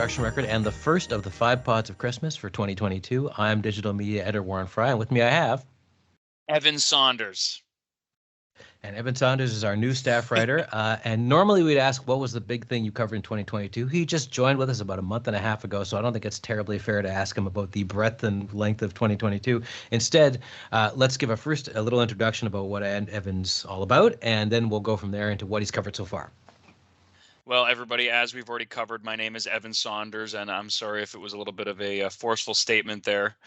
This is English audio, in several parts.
Martian Record and the first of the Five Pods of Xmas for 2022. I'm digital media editor Warren Fry, and with me I have Evan Saunders. And Evan Saunders is our new staff writer. And normally we'd ask, what was the big thing you covered in 2022? He just joined with us about a month and a half ago, so I don't think it's terribly fair to ask him about the breadth and length of 2022. Instead, let's give a little introduction about what Evan's all about, and then we'll go from there into what he's covered so far. Well, everybody, as we've already covered, my name is Evan Saunders, and I'm sorry if it was a little bit of a forceful statement there.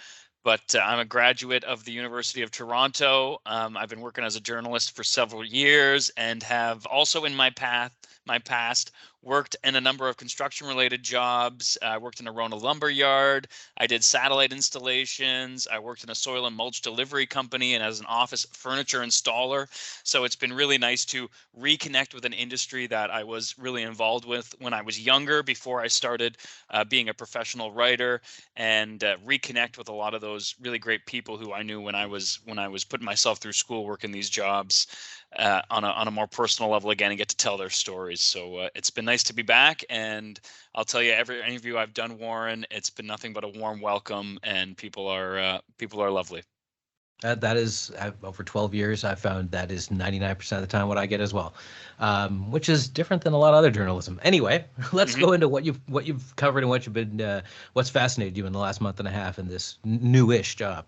But I'm a graduate of the University of Toronto. I've been working as a journalist for several years and have also in my past worked in a number of construction-related jobs. I worked in a Rona lumber yard. I did satellite installations. I worked in a soil and mulch delivery company and as an office furniture installer. So it's been really nice to reconnect with an industry that I was really involved with when I was younger, before I started being a professional writer, and reconnect with a lot of those really great people who I knew when I was putting myself through school, working these jobs on a more personal level again, and get to tell their stories. So it's been nice to be back, and I'll tell you, every interview I've done, Warren, it's been nothing but a warm welcome, and people are lovely. That is, over 12 years, I've found that is 99% of the time what I get as well, which is different than a lot of other journalism. Anyway, let's go into what you've covered and what you've been, what's fascinated you in the last month and a half in this newish job.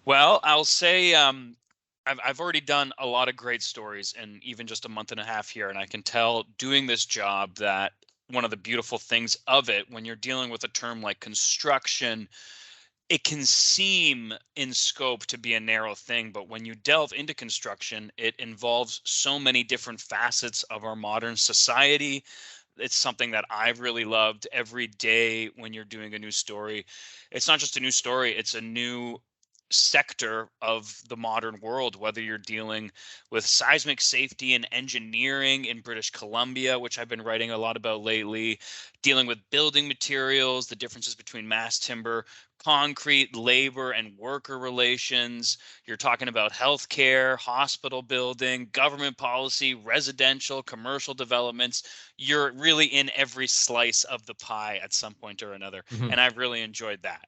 Well, I'll say I've already done a lot of great stories in even just a month and a half here, and I can tell doing this job that one of the beautiful things of it, when you're dealing with a term like construction, it can seem in scope to be a narrow thing, but when you delve into construction, it involves so many different facets of our modern society. It's something that I've really loved. Every day when you're doing a new story, it's not just a new story, it's a new sector of the modern world, whether you're dealing with seismic safety and engineering in British Columbia, which I've been writing a lot about lately, dealing with building materials, the differences between mass timber, concrete, labor, and worker relations. You're talking about healthcare, hospital building, government policy, residential, commercial developments. You're really in every slice of the pie at some point or another. And I've really enjoyed that.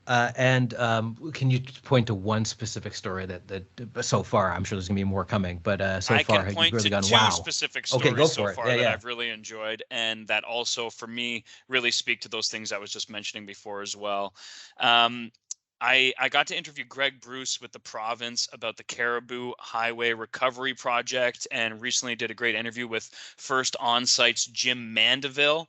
And can you point to one specific story that so far, I'm sure there's gonna be more coming, but so far I can point you've really to two wow. Specific stories okay, go so for far it. that I've really enjoyed, and that also for me really speak to those things I was just mentioning before as well. I got to interview Greg Bruce with the province about the Caribou Highway Recovery Project, and recently did a great interview with First Onsite's Jim Mandeville.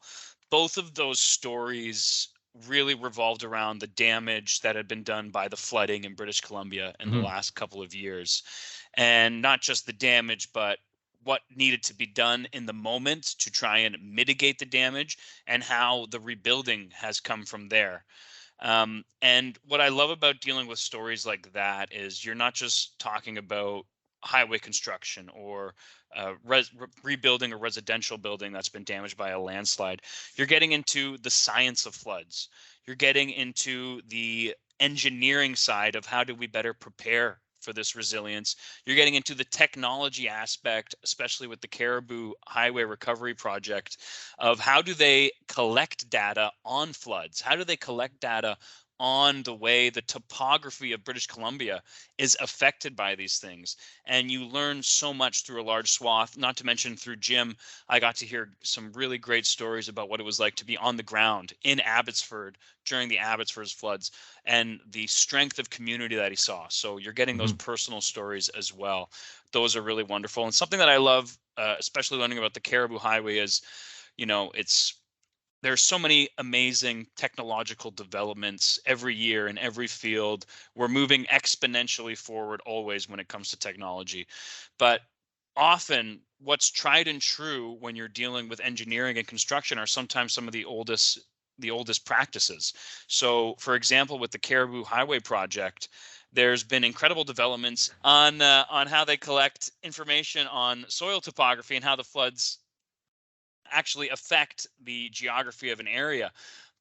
Both of those stories really revolved around the damage that had been done by the flooding in British Columbia in the last couple of years. And not just the damage, but what needed to be done in the moment to try and mitigate the damage, and how the rebuilding has come from there. And what I love about dealing with stories like that is you're not just talking about highway construction or rebuilding a residential building that's been damaged by a landslide. You're getting into the science of floods. You're getting into the engineering side of how do we better prepare for this resilience. You're getting into the technology aspect, especially with the Caribou Highway Recovery Project, of how do they collect data on floods? How do they collect data on the way the topography of British Columbia is affected by these things? And you learn so much through a large swath, not to mention through Jim. I got to hear some really great stories about what it was like to be on the ground in Abbotsford during the Abbotsford floods, and the strength of community that he saw. So you're getting those personal stories as well. Those are really wonderful. And something that I love, especially learning about the Caribou Highway, is, there's so many amazing technological developments every year in every field. We're moving exponentially forward always when it comes to technology. But often what's tried and true when you're dealing with engineering and construction are sometimes some of the oldest practices. So, for example, with the Caribou Highway Project, there's been incredible developments on how they collect information on soil topography and how the floods actually affect the geography of an area.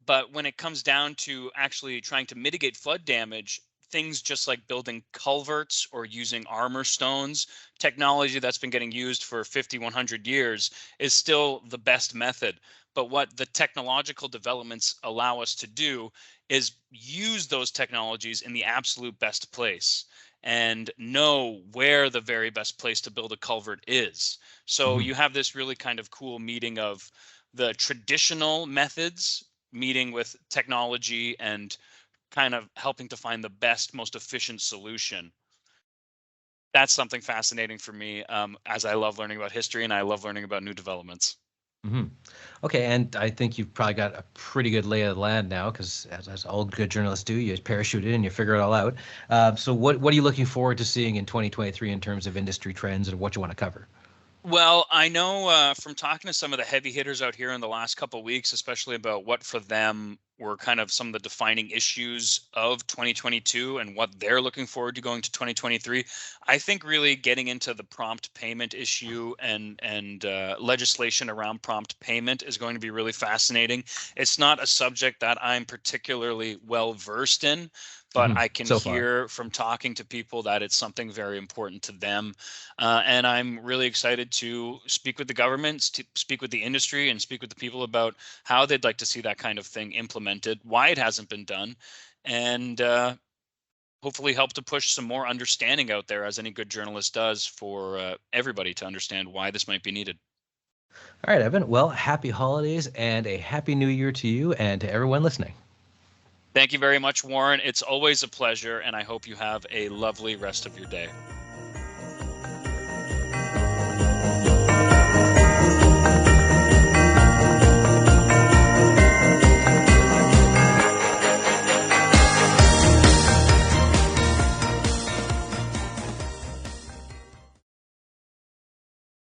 But when it comes down to actually trying to mitigate flood damage, things just like building culverts or using armor stones, technology that's been getting used for 50, 100 years, is still the best method. But what the technological developments allow us to do is use those technologies in the absolute best place and know where the very best place to build a culvert is. So Hmm. you have this really kind of cool meeting of the traditional methods meeting with technology and kind of helping to find the best, most efficient solution. That's something fascinating for me, as I love learning about history and I love learning about new developments. Hmm. Okay, and I think you've probably got a pretty good lay of the land now, because as all good journalists do, you parachute in and you figure it all out. So what are you looking forward to seeing in 2023 in terms of industry trends and what you want to cover? Well, I know from talking to some of the heavy hitters out here in the last couple of weeks, especially about what for them were kind of some of the defining issues of 2022 and what they're looking forward to going to 2023. I think really getting into the prompt payment issue and legislation around prompt payment is going to be really fascinating. It's not a subject that I'm particularly well versed in, but Hmm. I can So far. hear from talking to people that it's something very important to them. And I'm really excited to speak with the governments, to speak with the industry, and speak with the people about how they'd like to see that kind of thing implemented, why it hasn't been done, and hopefully help to push some more understanding out there, as any good journalist does, for everybody to understand why this might be needed. All right, Evan. Well, happy holidays and a happy new year to you and to everyone listening. Thank you very much, Warren. It's always a pleasure, and I hope you have a lovely rest of your day.